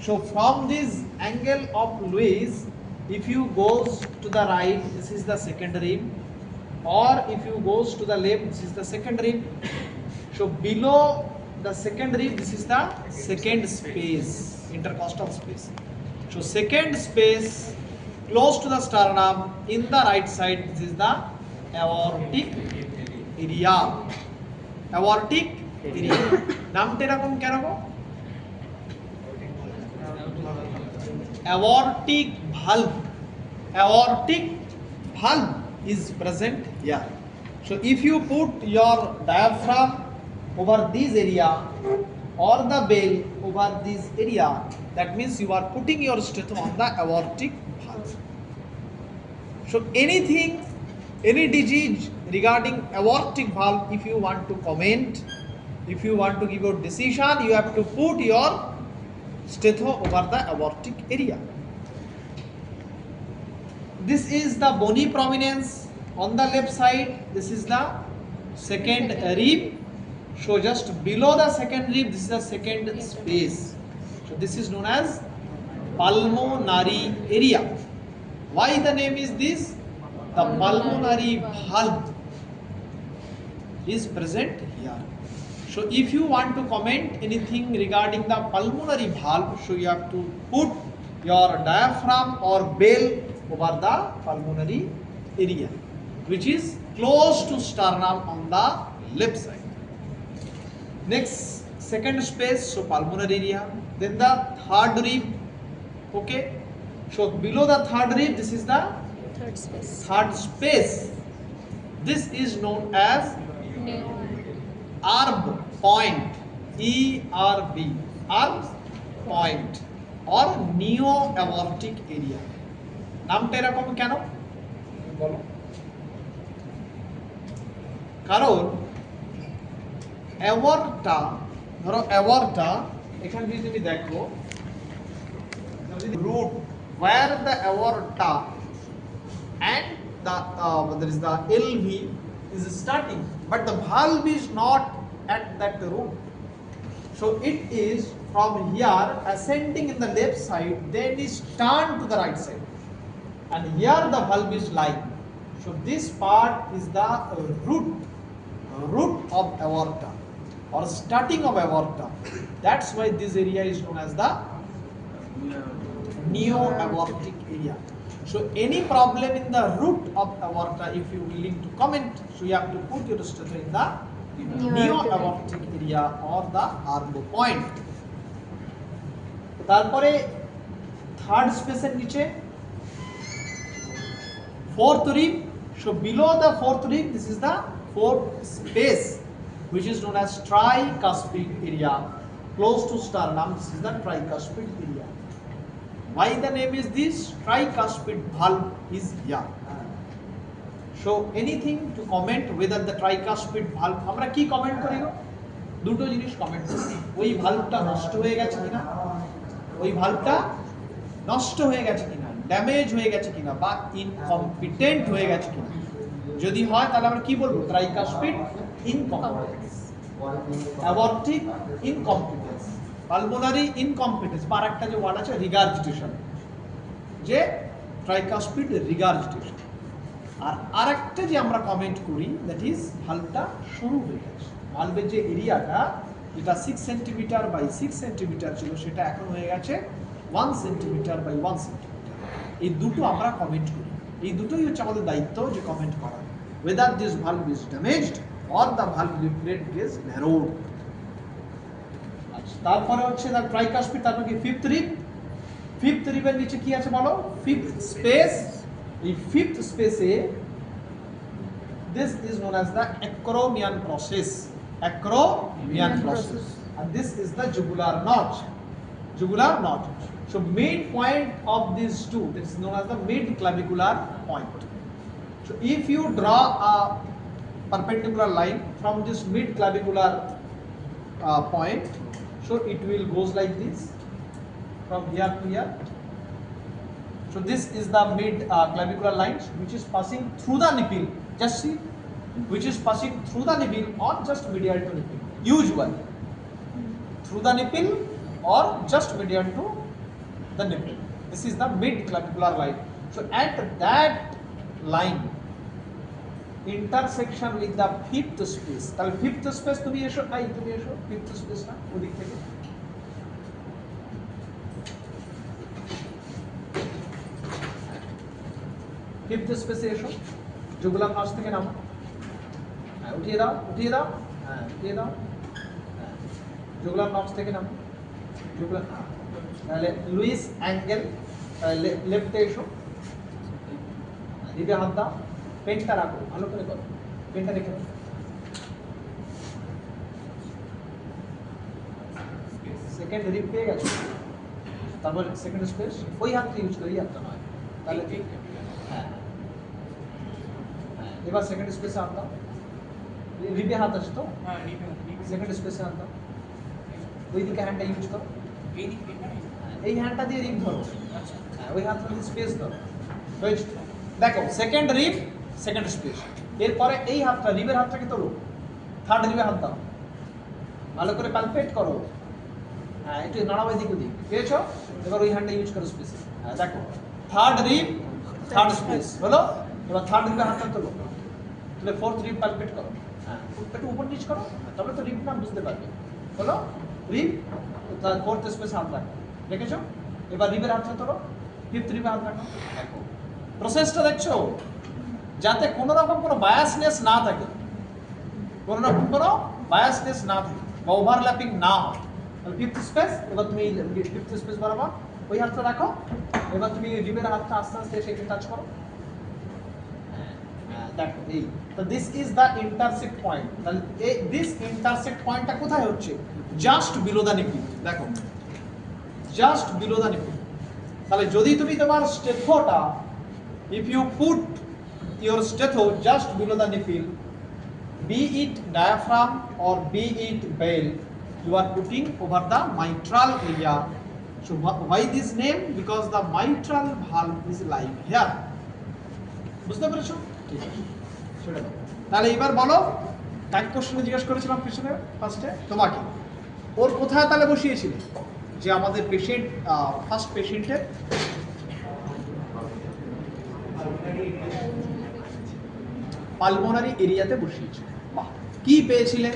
So from this angle of Lewis, if you goes to the right, this is the second rib, or if you goes to the left, this is the second rib. So below the second rib, this is the second space, intercostal space. So second space close to the sternum in the right side, this is the aortic area. Aortic area. নামটা এরকম কেন গো? Aortic valve. Aortic valve is present here. So if you put your diaphragm over this area or the bell over this area, that means you are putting your stethoscope on the aortic valve. So anything, any disease regarding aortic valve, if you want to comment, if you want to give your decision, you have to put your stethoscope over the aortic area. This is the bony prominence on the left side. This is the second rib. So just below the second rib, this is the second space. So this is known as pulmonary area. Why the name is this? The pulmonary valve is present here. So if you want to comment anything regarding the pulmonary valve, so you have to put your diaphragm or bell over the pulmonary area, which is close to sternum on the left side. Next, second space, so pulmonary area. Then the third rib. Okay, so below the third rib, this is the third space. This is known as ARB point, ERB, ARB point or neo-aortic area. নামটা এরকম কেন বলো? কারণ aorta, ধরো aorta, এখানে যদি তুমি দেখো root where the aorta and there is the LV is starting, but the valve is not at that root. So it is from here ascending in the left side, then is turned to the right side, and here the valve is lying. So this part is the root of aorta or starting of aorta. That's why this area is known as the neo-aortic area. So any problem in the root of aorta, if you willing to comment, so you have to put your stethoscope in the neo-aortic area or the ARB point. তারপরে third স্পেসের নিচে fourth rib. So below the fourth rib, this is the fourth space, which is known as tricuspid area, close to sternum. This is the tricuspid area. Why the name is this? Tricuspid valve is here. So anything to comment whether the tricuspid valve, আমরা কি comment করি গো? দুটো জিনিস comment করি। ওই ভালভটা নষ্ট হয়ে গেছে কিনা, ওই ভালভটা নষ্ট হয়ে গেছে কিনা, ড্যামেজ হয়ে গেছে কিনা, বা ইনকম্পিটেন্ট হয়ে গেছে কিনা। যদি হয় তাহলে আমরা কি বলবো? Tricuspid incompetence, aortic incompetence, pulmonary incompetence, বা আরেকটা যে ওয়ার্ড আছে রিগার্জিটেশন, যে ট্রাইকাসপিড রিগার্জিটেশন। আর আরেকটা যে আমরা কমেন্ট করি, দ্যাট ইজ ভালভটা সরু হয়ে গেছে। ভালভের যে এরিয়াটা, যেটা 6 সেন্টিমিটার বাই 6 সেন্টিমিটার ছিল, সেটা এখন হয়ে গেছে 1 সেন্টিমিটার বাই 1 সেন্টিমিটার। এই দুটো আমরা কমেন্ট করি। এই দুটোই হচ্ছে আমাদের দায়িত্ব, যে কমেন্ট করা, whether this valve is damaged or the valve leaflet is narrowed. তারপরে হচ্ছে তার ট্রাইকাসপিড, তারপর কি ফিফথ রিব। ফিফথ রিবের নিচে কি আছে বলো? Fifth space. এই ফিফথ স্পেসে this is known as the acromion process. Acromion process. And this is the jugular notch. Jugular notch. So mid point of these two, that is known as the mid clavicular point. So if you draw a perpendicular line from this mid clavicular point, so it will goes like this from here to here. So this is the mid clavicular line which is passing through the nipple. Just see, which is passing through the nipple or just medial to nipple. Usually through the nipple or just medial to the nipple. This is the mid clavicular line. So at that line intersection with the fifth space, তাহলে fifth space তুমি এসো, তুমি এসো fifth space না ওদিক থেকে, fifth space এ এসো, jugular নস থেকে নামো, উঠিয়ে দাও, উঠিয়ে দাও, উঠিয়ে দাও, জুগুলার নস থেকে নামো, জুগুলার, তাহলে লুইস অ্যাঙ্গেল, লেফটে এসো, দিকে হাত দাও, পেনটা রাখো, ভালো করে করো, পেনটা রেখে দাও, সেকেন্ড রিপ পেয়ে গেছো, তারপর সেকেন্ড স্পেস ওই হাতটা ইউজ করি, হাতটা নয়, তাহলে ঠিক, হ্যাঁ, এবার সেকেন্ড স্পেসে হাত দাও, রিপে হাত আছে তো, সেকেন্ড স্পেসে হাত দাও, ওই দিকে হ্যান্ডটা ইউজ করো, এই হ্যান্ডটা দিয়ে রিপ ধরো, হ্যাঁ ওই হাতটা দিয়ে স্পেস ধরো, দেখো সেকেন্ড রিপ সেকেন্ড স্পেস, এরপরে এই হাতটা রিপের হাতটাকে তোলো, থার্ড রিপে হাত দাও, ভালো করে প্যালপেট করো, হ্যাঁ একটু নাড়াও এদিক ওদিক, পেয়েছো, এবার ওই হ্যান্ডটা ইউজ করো স্পেসে, হ্যাঁ দেখো থার্ড রিপ থার্ড স্পেস হলো, এবার থার্ড রিপে হাতটা তোলো, তাহলে ফোর্থ রিপ প্যালপেট করো, হ্যাঁ একটু উপর নিচ করো, তবে তো রিপ না বুঝতে পারবে, হলো রিপ, তার ফোর্থ স্পেসে হাত রাখো, দেখেছো, এবার রিপের হাতটা তোলো, ফিফথ রিপে হাত রাখো, দেখো প্রসেসটা দেখছো, যাতে কোনো রকম কোনো বায়াসনেস না থাকে, কোনো রকম কোনো বায়াসনেস না থাকে বা ওভারল্যাপিং না হয়, তাহলে ফিফথ স্পেস, এবার তুমি ফিফথ স্পেস বরাবর ওই হাতটা রাখো, এবার তুমি রিপের হাতটা আস্তে আস্তে সেটা টাচ করো, দেখো এই, তো this is the intersect point, তাহলে এই দিস ইন্টারসেক্ট পয়েন্টটা কোথায় হচ্ছে, জাস্ট বিলো দ্য নিপল, দেখো জাস্ট বিলো দ্য নিপল, তাহলে যদি তুমি তোমার স্টেথোটা, if you put your stetho just below the nipple, be it diaphragm or be it bell, you are putting over the mitral area. So why this name? Because the mitral valve is lying here. বুঝতে পেরেছো? ঠিক আছে, সেটা দাও। তাহলে এবার বলো, type কোশ্চেনে জিজ্ঞেস করেছিলাম পিছনে ফার্স্টে তোমাকে, ওর কোথায় তাহলে বসিয়েছিলে, যে আমাদের পেশেন্ট ফার্স্ট পেশেন্টের পালমোনারি এরিয়াতে বসিয়েছে, বাহ, কি পেয়েছিলে,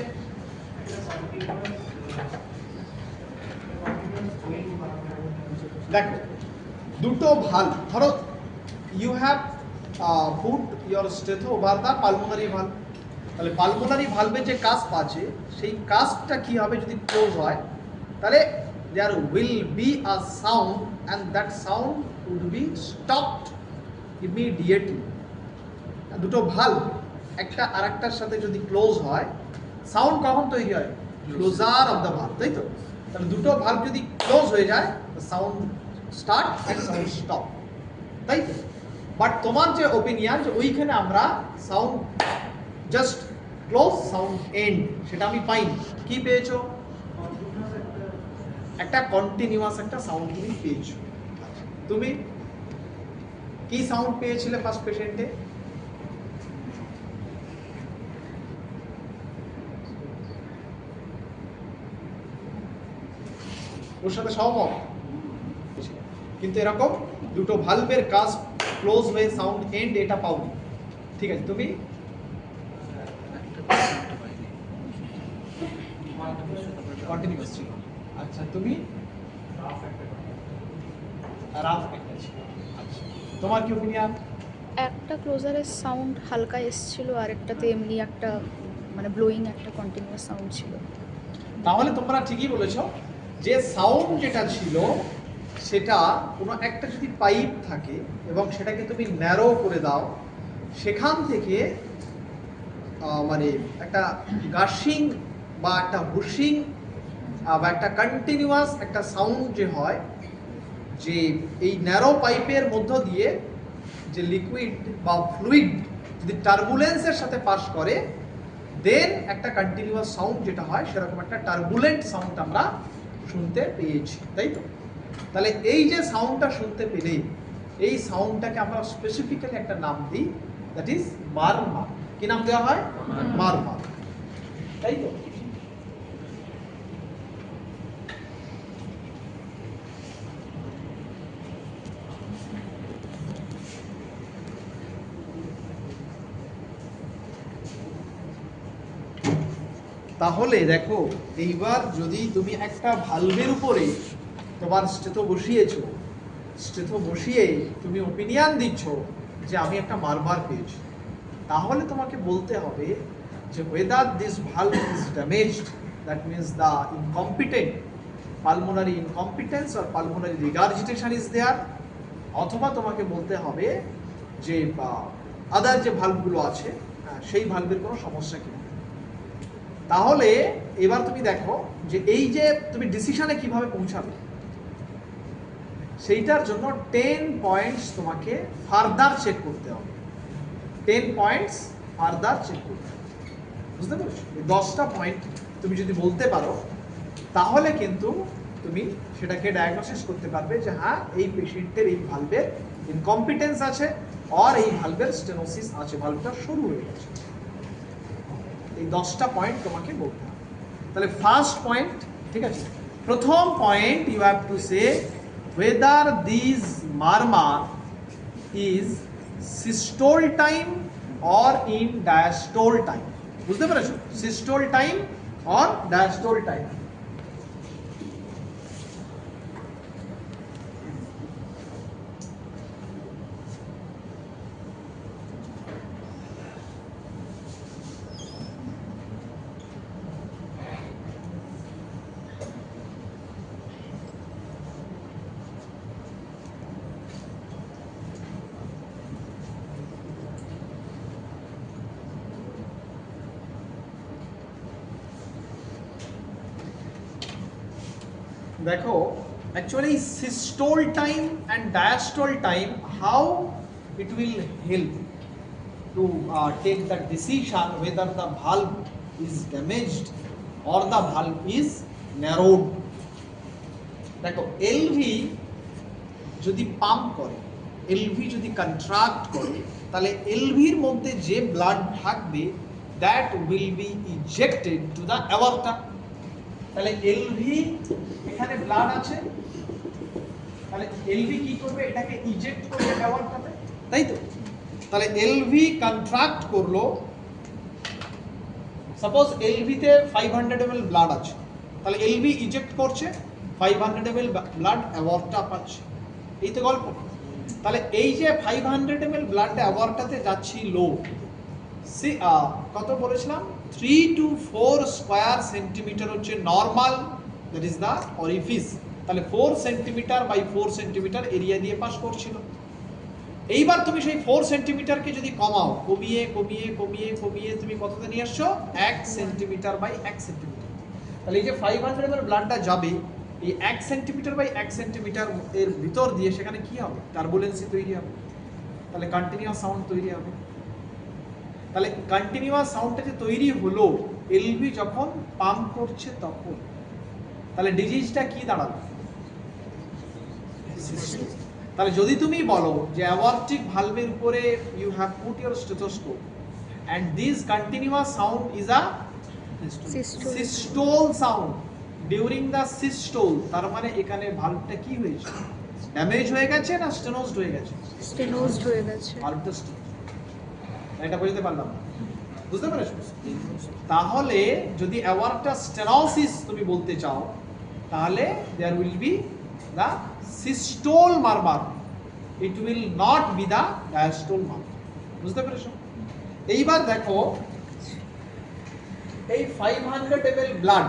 দেখো দুটো ভাল, ধরো you have put your stetho over the pulmonary valve, তাহলে পালমোনারি ভালভের যে কাস্প আছে সেই কাস্পটা কি হবে যদি ক্লোজ হয়, তাহলে there will be a sound and that sound would be stopped immediately. দুটো ভালভ একটা আরেকটার সাথে যদি ক্লোজ হয়, সাউন্ড কখন তৈরি হয়, ক্লোজার অফ দ্য ভালভ, তাই তো, তাহলে দুটো ভালভ যদি ক্লোজ হয়ে যায়, sound start and sound stop, তাই তো, বাট তোমার যে ওপিনিয়ন যে ওইখানে আমরা sound just close sound end, সেটা আমি পাইনি, কি পেয়েছো, একটা কন্টিনিউয়াস একটা সাউন্ড তুমি পেয়েছো, তুমি কি সাউন্ড পেয়েছিলে ফার্স্ট পেশেন্টে, ওর সাথে সহমত, কিন্তু এরকম দুটো ভালভের কাজ ক্লোজ হয়ে সাউন্ড এন্ড এটা পাওনি, ঠিক আছে, তুমি কন্টিনিউয়াস ছিল, আচ্ছা তুমি রাফ একটা ছিল, আচ্ছা তোমার কি ওপিনিয়ন, একটা ক্লোজারের সাউন্ড হালকা এসেছিল, আর একটাতে এমনি একটা মানে ব্লোয়িং একটা কন্টিনিউয়াস সাউন্ড ছিল, তাহলে তোমরা ঠিকই বলেছো, যে সাউন্ড যেটা ছিল সেটা কোনো একটা যদি পাইপ থাকে এবং সেটাকে তুমি ন্যারো করে দাও, সেখান থেকে মানে একটা গাশিং বা একটা হুশিং বা একটা কন্টিনিউয়াস একটা সাউন্ড যে হয়, যে এই ন্যারো পাইপের মধ্য দিয়ে যে লিকুইড বা ফ্লুইড যদি টার্বুলেন্সের সাথে পাস করে, দেন একটা কন্টিনিউয়াস সাউন্ড যেটা হয়, সেরকম একটা টার্বুলেন্ট সাউন্ড আমরা শুনতে পেয়েছি, তাই তো, তাহলে এই যে সাউন্ডটা শুনতে পেলে, এই সাউন্ডটাকে আমরা স্পেসিফিক্যালি একটা নাম দিই, দ্যাট ইজ মারমা, কি নাম দেওয়া হয়, মারমা, তাই তো, তাহলে দেখো এইবার যদি তুমি একটা ভালভের উপরে তোমার স্টেথো বসিয়েছো, স্টেথো বসিয়ে তুমি ওপিনিয়ন দিচ্ছ যে আমি একটা মারবার পেয়েছি, তাহলে তোমাকে বলতে হবে যে whether this valve is damaged, that means the incompetent pulmonary incompetence or pulmonary regurgitation is there, অথবা তোমাকে বলতে হবে যে আদার যে ভালভগুলো আছে সেই ভালভের কোনো সমস্যা কিনা। তাহলে এবার তুমি দেখো যে এই যে তুমি ডিসিশনে কিভাবে পৌঁছাবে সেইটার জন্য 10 পয়েন্টস তোমাকে ফার্দার চেক করতে হবে। 10 পয়েন্টস ফার্দার চেক করতে হবে, বুঝতে পেরেছো? এই 10টা পয়েন্ট তুমি যদি বলতে পারো তাহলে কিন্তু তুমি সেটাকে ডায়াগনোসিস করতে পারবে যে হ্যাঁ এই পেশেন্টের এই ভালভের ইনকম্পিটেন্স আছে আর এই ভালভের স্টেনোসিস আছে, ভালভটা সরু হয়ে গেছে। এই 10টা পয়েন্ট তোমাকে বলতে হবে। তাহলে ফার্স্ট পয়েন্ট, ঠিক আছে, প্রথম point you have to say whether this murmur is systole time or in diastole time, বুঝতে পেরেছো? systole time or diastole time। দেখো actually systole time and diastole time, how it will help to take the decision whether the valve is damaged or the valve is narrowed। দেখো LV যদি pump করে, LV যদি contract করে, তাহলে এলভির মধ্যে যে ব্লাড থাকবে that will be ejected to the aorta. তাহলে এলভি এখানে ব্লাড আছে, তাহলে এলভি কি করবে? এটাকে ইজেক্ট করবে অ্যাওর্টাতে, তাই তো? তাহলে এলভি কন্ট্রাক্ট করলো, সাপোজ এলভিতে 500 ml ব্লাড আছে, তাহলে এলভি ইজেক্ট করছে, 500 ml ব্লাড অ্যাওর্টা পাচ্ছে, এই তো গল্প। তাহলে এই যে 500 ml ব্লাডটা অ্যাওর্টাতে যাচ্ছিল, কত বলেছিলাম? 3 to 4 স্কয়ার সেন্টিমিটার হচ্ছে normal, that is the orifice. তাহলে 4 সেন্টিমিটার বাই 4 সেন্টিমিটার এরিয়া দিয়ে পাস করছিল। এইবার তুমি সেই 4 সেন্টিমিটারকে যদি কমাও, কমিয়ে কমিয়ে কমিয়ে কমিয়ে তুমি কততে নিয়ে আসছো? 1 সেন্টিমিটার বাই 1 সেন্টিমিটার। তাহলে এই যে 500 ml ব্লাডটা যাবে, এই 1 সেন্টিমিটার বাই 1 সেন্টিমিটার এর ভিতর দিয়ে সেখানে কি হবে? টার্বুলেন্সি তৈরি হবে, তাহলে কন্টিনিউয়াস সাউন্ড তৈরি হবে। তাহলে কন্টিনিউয়াস সাউন্ডটা যে তৈরি হলো এলভি যখন পাম্প করছে তখন, তাহলে ডিজিজটা কি দাঁড়াবে? তাহলে যদি তুমি বলো যে অ্যাওর্টিক ভালভের উপরে you have put your stethoscope and this continuous sound is a systole sound during the systole, তার মানে এখানে ভালভটা কি হয়েছে? ড্যামেজ হয়ে গেছে না স্টেনোজড হয়ে গেছে? স্টেনোজড হয়ে গেছে। ভালভটা এটা বুঝতে পারলাম, বুঝতে পেরেছো? তাহলে যদি অ্যাওর্টা স্টেনোসিস তুমি বলতে চাও তাহলে there will be the systole murmur, it will not be the diastole murmur, বুঝতে পেরেছো? এইবার দেখো এই 500 ml blood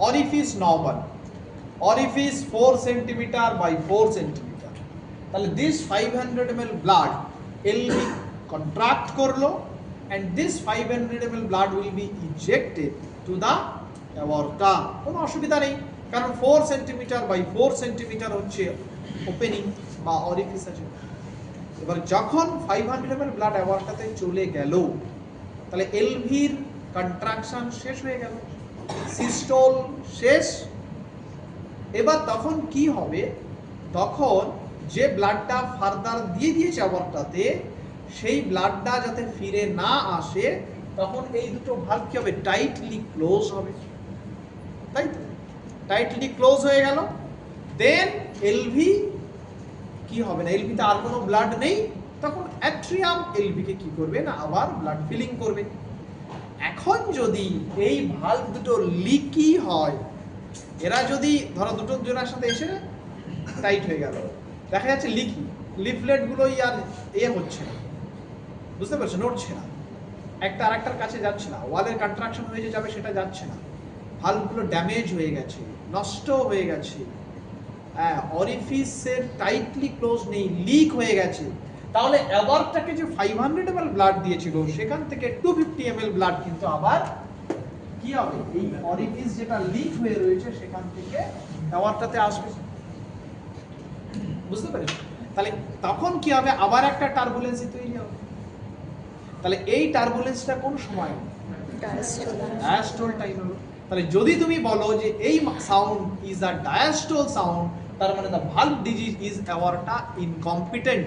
orifice normal, orifice 4 centimetre by 4 centimetre. তাহলে this 500 ml blood LV contract করলো and this 500 ml blood will be ejected to the aorta। কোনো অসুবিধা নেই, কারণ 4 সেন্টিমিটার বাই 4 সেন্টিমিটার হচ্ছে ওপেনিং বা অরিফিস আছে। এবার যখন 500 ml ব্লাড অ্যাওর্টাতে চলে গেল, তাহলে এলভির কন্ট্রাকশন শেষ হয়ে গেল, সিস্টোল শেষ। এবার তখন কি হবে? তখন যে ব্লাডটা ফার্দার দিয়ে দিয়েছে অ্যাওর্টাতে, সেই ব্লাডটা যাতে ফিরে না আসে, তখন এই দুটো ভালভ কি হবে? টাইটলি ক্লোজ হবে, তাই তো? টাইটলি ক্লোজ হয়ে গেল। দেন এলভি কি হবে না, এলভিতে আর কোনো ব্লাড নেই, তখন অ্যাট্রিয়াম এলভিকে কি করবে না, আবার ব্লাড ফিলিং করবে। এখন যদি এই ভালভ দুটো লিকি হয়, এরা যদি ধরো দুটো জোড়ার সাথে এসে টাইট হয়ে গেল, দেখা যাচ্ছে লিকি, লিফলেটগুলোই আর হচ্ছে না, বুঝতে পারছো, নড়ছে না, একটা আরেকটার কাছে যাচ্ছে না, ওয়ালের কন্ট্রাকশন হয়ে যে যাবে সেটা যাচ্ছে না, ভালভগুলো ড্যামেজ হয়ে গেছে, নষ্ট হয়ে গেছে, হ্যাঁ, অরিফিসের টাইটলি ক্লোজ নেই, লিক হয়ে গেছে, তাহলে অ্যাওয়ারটাকে যে 500 ml ব্লাড দিয়েছিল সেখান থেকে 250 ml ব্লাড কিন্তু আবার কি হবে, এই অরিফিস যেটা লিক হয়ে রয়েছে সেখান থেকে অ্যাওয়ারটাতে আসবে, বুঝতে পেরেছো? তাহলে তখন কি হবে, আবার একটা টার্বুলেন্সি তৈরি হবে। তাহলে এই টার্বুলেন্সটা কোন সময়? ডায়াস্টোল টাইম হলো। তাহলে যদি তুমি বলো যে এই sound is a diastole sound, তার মানে the valve disease is aorta incompetent,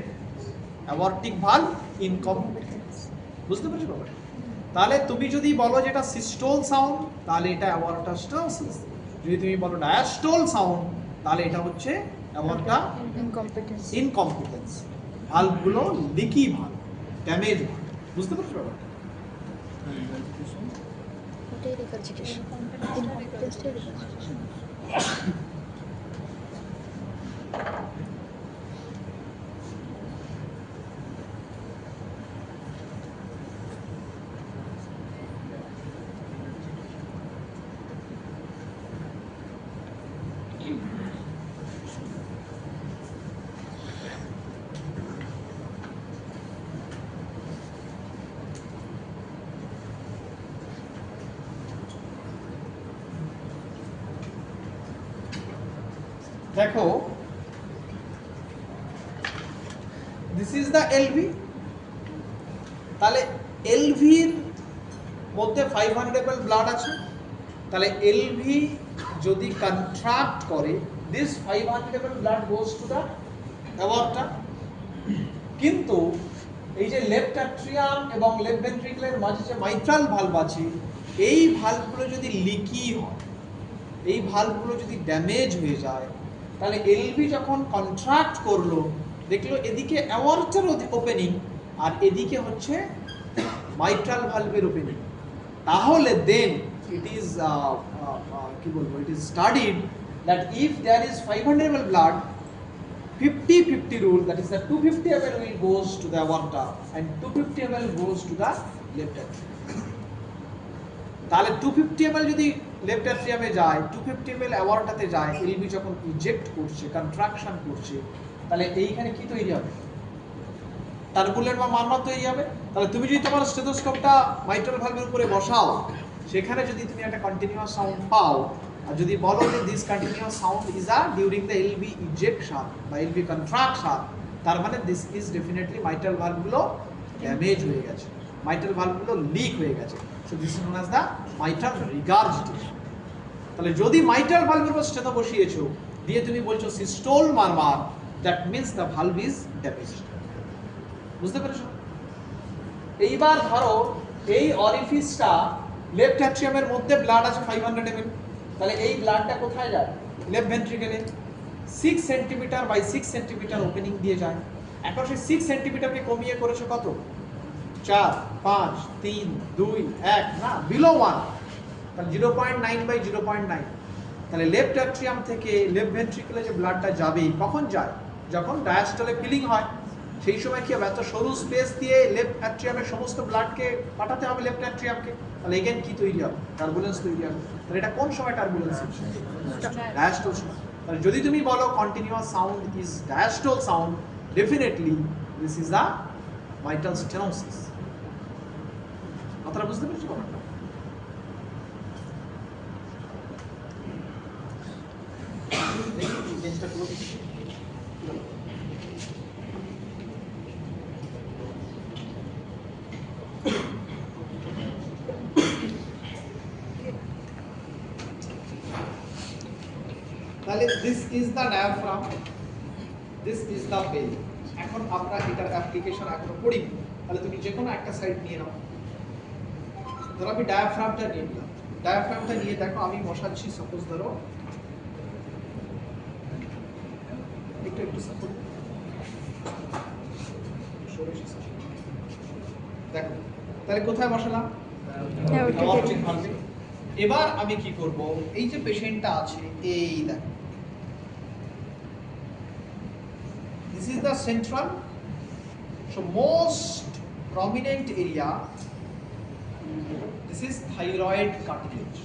aortic valve incompetence, বুঝতে পেরেছো বাবা? তাহলে তুমি যদি বলো যে এটা সিস্টোল সাউন্ড, তাহলে এটা অ্যাওয়ার্টা স্টোসিস। যদি তুমি বলো ডায়াস্টোল সাউন্ড, তাহলে এটা হচ্ছে অ্যাওয়ার্টা ইনকম্পিটেন্স, ভালভগুলো লিকি ভালভ, ড্যামেজ ভালভ, বুঝতে পেরেছো বাবা? ওটাই রিগার্জিটেশন, ইনকম্পিটেন্সটাই রিগার্জিটেশন। দেখো, দিস ইজ দ্য এলভি। তাহলে এলভির মধ্যে 500 ml ব্লাড আছে, তাহলে এলভি যদি কন্ট্রাক্ট করে, this 500 ml blood goes to the aorta. কিন্তু এই যে লেফট অ্যাট্রিয়াম এবং লেফট ভেন্ট্রিকলের মাঝে যে মাইট্রাল ভালভ আছে, এই ভালভগুলো যদি লিকি হয়, এই ভালভগুলো যদি ড্যামেজ হয়ে যায়, তাহলে এলভি যখন কন্ট্রাক্ট করলো, দেখলো এদিকে অ্যাওয়ার্টার ওপেনিং আর এদিকে হচ্ছে মাইট্রাল ভালভের ওপেনিং, তাহলে দেন ইট ইজ কি বলবো, it is studied that if there is 500 ml blood, 50-50 rule, that is the 250 ml will goes to the aorta and 250 ml goes to the left atrium. তাহলে 250 ml যদি left অ্যাট্রিয়ামে যায়, 250 ml অ্যাওয়ার্টাতে যায়, LV যখন eject করছে, contraction করছে, তাহলে এইখানে কি তৈরি হবে? টার্বুলেন্ট বা মারমার তৈরি হবে। তাহলে তুমি যদি তোমার স্টেথোস্কোপটা মাইট্রাল ভালভের উপরে বসাও, সেখানে যদি তুমি একটা কন্টিনিউয়াস সাউন্ড পাও, আর যদি বলো যে this continuous sound is a during the LV ejection বা এলভি কন্ট্রাকশন, তার মানে দিস ইজ ডেফিনেটলি মাইট্রাল ভালভগুলো ড্যামেজ হয়ে গেছে, মাইট্রাল ভালভগুলো লিক হয়ে গেছে। So this is known as the mitral regurgitation. তাহলে যদি মাইট্রাল ভালভের উপর স্টেথো বসিয়েছো, দিয়ে তুমি বলছো systole murmur, that means the valve is damaged, বুঝতে পেরেছো? এইবার ধরো এই অরিফিসটা লেফট অ্যাট্রিয়ামের মধ্যে ব্লাড আছে 500 ml, তাহলে এই ব্লাডটা কোথায় যায়? লেফট ভেন্ট্রিকেলে 6 সেন্টিমিটার বাই 6 সেন্টিমিটার ওপেনিং দিয়ে যায়। এখন সেই 6 সেন্টিমিটারকে কমিয়ে করেছো কত? 4, 5, 3, 2, 1, না, বিলো 1, তাহলে 0.9 বাই 0.9। তাহলে লেফট অ্যাট্রিয়াম থেকে লেফট ভেন্ট্রিকেলে যে ব্লাডটা যাবে, কখন যায়? যখন ডায়াস্টলে ফিলিং হয়, সেই সময় কি হবে? এত সরু স্পেস দিয়ে লেফট অ্যাট্রিয়ামের সমস্ত ব্লাডকে পাঠাতে হবে লেফট অ্যাট্রিয়ামকে, তাহলে এগেন কি তৈরি হবে? টার্বুলেন্স তৈরি হবে। তাহলে এটা কোন সময় টার্বুলেন্স? ডায়াস্টোল সময়। তাহলে যদি তুমি বলো continuous sound is diastole sound, definitely this is a mitral stenosis. কথাটা বুঝতে পেরেছো? তাহলে this is the diaphragm, this is the bell. এখন আমরা এটার অ্যাপ্লিকেশন এখনো পড়িনি, তাহলে তুমি যে কোনো একটা সাইড নিয়ে নাও। ধরো আমি ডায়াফ্রামটা নিয়ে নিলাম, ডায়াফ্রামটা নিয়ে দেখো আমি বসাচ্ছি, সাপোজ ধরো একটু সাপোজ দেখো, তাহলে কোথায় বসালাম? অপটিক ভালভে। এবার আমি কি করব, এই যে পেশেন্টটা আছে, এই দেখো, this is the central, so most prominent area, this is thyroid cartilage,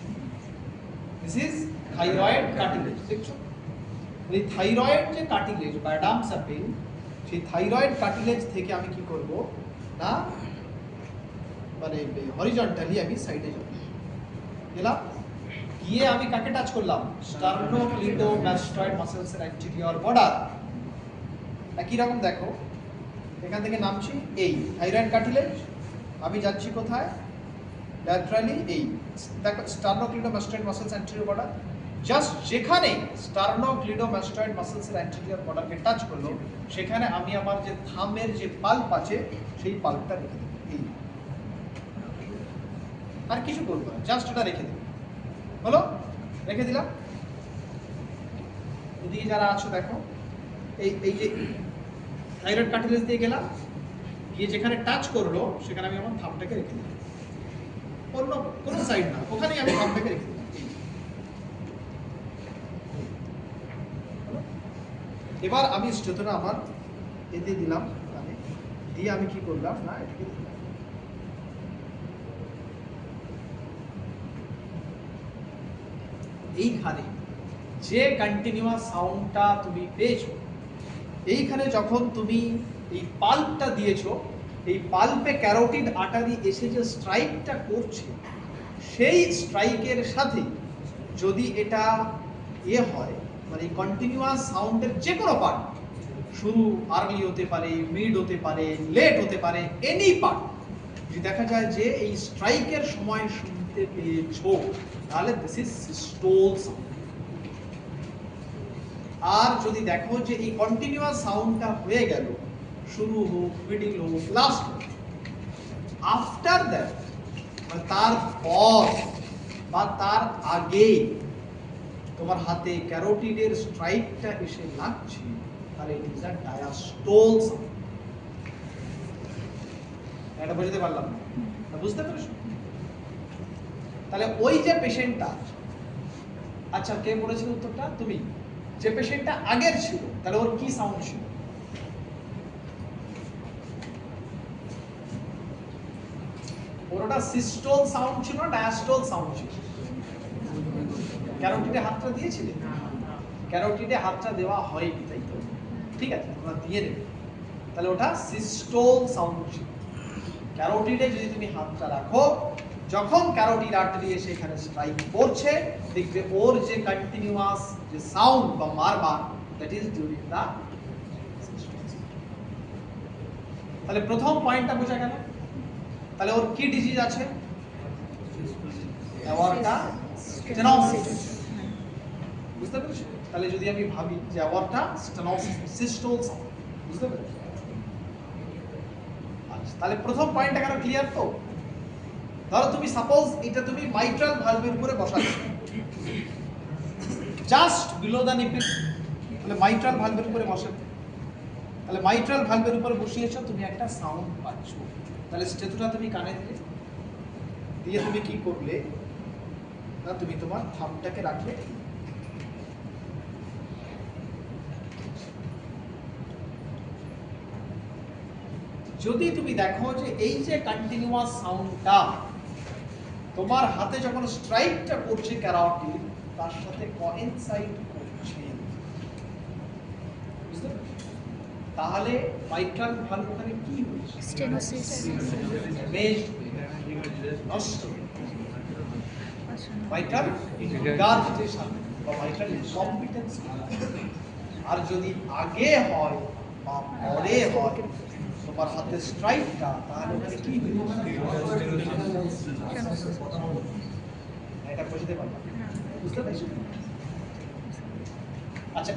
this is thyroid cartilage, দেখছো এই থাইরয়েড যে কার্টিলেজ বা অ্যাডামস অ্যাপেল, সেই থাইরয়েড কার্টিলেজ থেকে আমি কি করব না, মানে হরিজন্টালি আমি সাইডে যাব, গেলাম, গিয়ে আমি কাকে টাচ করলাম, স্টার্নোক্লিডোমাস্টয়েড মাসলস এর অ্যান্টেরিয়র বর্ডার। একই রকম দেখো, এখান থেকে নামছি, এই থাইরয়েড কার্টিলেজ, আমি যাচ্ছি কোথায়, ল্যাটারালি, এই দেখো স্টার্নোক্লিডোমাস্টয়েড মাসলস অ্যান্টেরিয়র বর্ডার, জাস্ট যেখানে স্টার্নোক্লিডোমাস্টয়েড মাসলস এর অ্যান্টেরিয়র বর্ডারকে টাচ করলো, সেখানে আমি আমার যে থামের যে পাল্প আছে সেই পাল্পটা রেখে দেব, এই, আর কিছু করবো না, জাস্ট এটা রেখে দেব, হলো, রেখে দিলাম। এদিকে যারা আছো দেখো, এই যে থাইরয়েড কার্টিলেজ দিয়ে গেলাম, গিয়ে যেখানে টাচ করলো সেখানে আমি আমার থামটাকে রেখে দিলাম, অন্য কোনো সাইড না, ওখানেই আমি থামটাকে রেখে দিলাম। এবার আমি স্টেথোটা আমার এতে দিলাম, মানে দিয়ে আমি কি করলাম না, এটাকে দিলাম, এইখানে যে কন্টিনিউয়াস সাউন্ডটা তুমি পেয়েছো, এইখানে যখন তুমি এই পাল্পটা দিয়েছো, এই পাল্পে ক্যারোটিড আর্টারি এসে যে স্ট্রাইকটা করছে, সেই স্ট্রাইকের সাথে যদি এটা হয়, মানে কন্টিনিউয়াস সাউন্ডের যে কোনো পার্ট, শুরু আর্লি হতে পারে, মিড হতে পারে, লেট হতে পারে, এনি পার্ট যদি দেখা যায় যে এই স্ট্রাইকের সময় শুনতে পেয়েছো, তাহলে দিস ইজ সিস্টোল সাউন্ড। আর যদি দেখো যে এই কন্টিনিউয়াস সাউন্ডটা হয়ে গেল, শুরু হোক, মিডিল হোক, লাস্ট হোক, আফটার দ্যাট, মানে তার পর বা তার আগে তোমার হাতে ক্যারোটিডের স্ট্রাইকটা এসে লাগছে, তাহলে it is a diastole sound. এটা বুঝতে পারলাম না, বুঝতে পেরেছো? তাহলে ওই যে পেশেন্টটা, আচ্ছা কে বলেছিল উত্তরটা, তুমি, যে পেশেন্টটা আগের ছিল, তাহলে ওর কি সাউন্ড ছিল? ওটা সিস্টোল সাউন্ড ছিল না ডায়াস্টোল সাউন্ড ছিল? ক্যারোটিডে হাতটা দিয়েছিলে? ক্যারোটিডে হাতটা দেওয়া হয়নি, তাই তো? ঠিক আছে, তোমরা দিয়ে দেবে, তাহলে ওটা সিস্টোল সাউন্ড ছিল। ক্যারোটিডে যদি তুমি হাতটা রাখো, যখন ক্যারোটিড আর্টারি এসে এখানে স্ট্রাইক করছে, দেখবে ওর যে কন্টিনিউয়াস যে সাউন্ড বা মারমা, দ্যাট ইজ ডিউরিং দা। তাহলে প্রথম পয়েন্টটা বোঝা গেল। তাহলে ওর কি ডিজিজ আছে? অ্যাওয়ার্টা স্টেনোসিস, বুঝতে পেরেছো? তাহলে যদি আমি ভাবি যে অ্যাওয়ার্টা স্টেনোসিস, সিস্টোল সাউন্ড, বুঝতে পেরেছো? আচ্ছা, তাহলে প্রথম পয়েন্টটা কেন ক্লিয়ার তো? ধরো তুমি সাপোজ এটা তুমি মাইট্রাল ভালভের উপরে বসাচ্ছ, জাস্ট বিলো দা নিপল, তাহলে মাইট্রাল ভালভের উপরে বসাবে, তাহলে মাইট্রাল ভালভের উপরে বসিয়েছো, তুমি একটা সাউন্ড পাচ্ছ, তাহলে স্টেথোটা তুমি কানে দিলে, দিয়ে তুমি কি করলে না, তুমি তোমার থামটাকে রাখলে, যদি তুমি দেখো যে এই যে কন্টিনিউয়াস সাউন্ডটা তোমার হাতে যখন স্ট্রাইকটা করছে ক্যারোটিড, তার সাথে কোইনসাইড করছে, বুঝতে পেরেছো? তাহলে মাইট্রাল ভালভ ওখানে কি হচ্ছে? স্টেনোসিস, ড্যামেজড, নষ্ট, মাইট্রাল ইনগার্জিটেশন বা মাইট্রাল ইনকম্পিটেন্স। আর যদি আগে হয় বা পরে হয় তোমার হাতে স্ট্রাইকটা, তাহলে ওখানে কি হচ্ছে? এটা বুঝতে পারলাম, বুঝতে পেরেছো? আচ্ছা।